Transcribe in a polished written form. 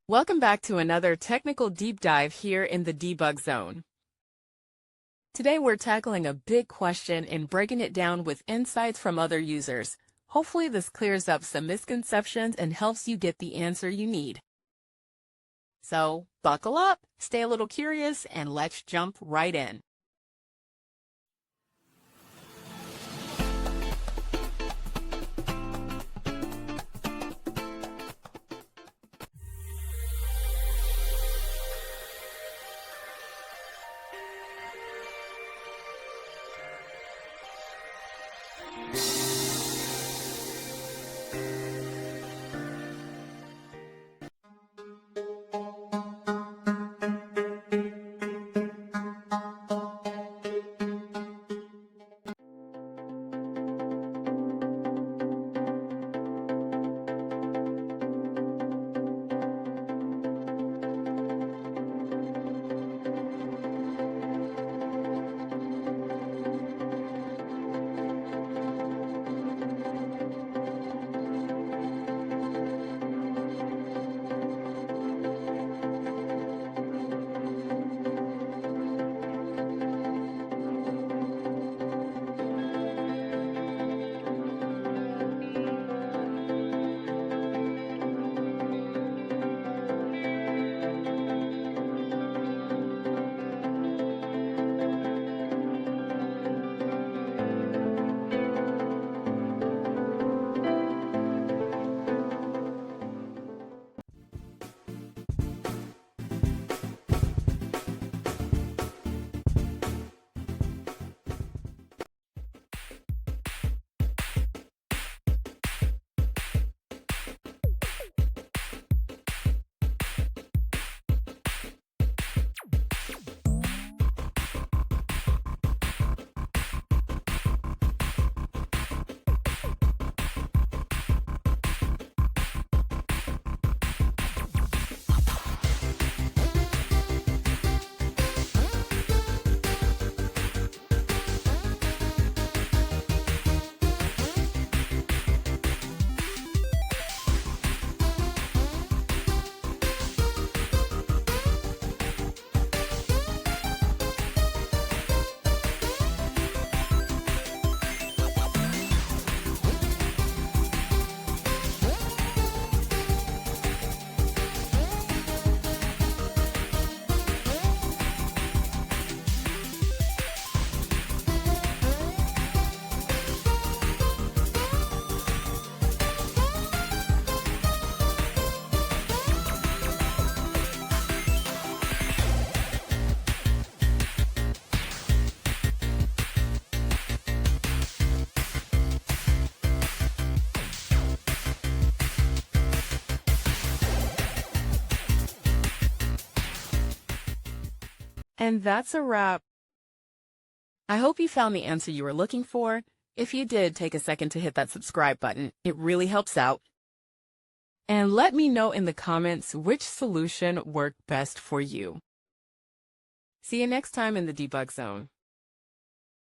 Welcome back to another technical deep dive here in the debug zone. Today we're tackling a big question and breaking it down with insights from other users. Hopefully this clears up some misconceptions and helps you get the answer you need. So, buckle up, stay a little curious, and let's jump right in. And that's a wrap. I hope you found the answer you were looking for. If you did, take a second to hit that subscribe button. It really helps out. And let me know in the comments which solution worked best for you. See you next time in the debug zone.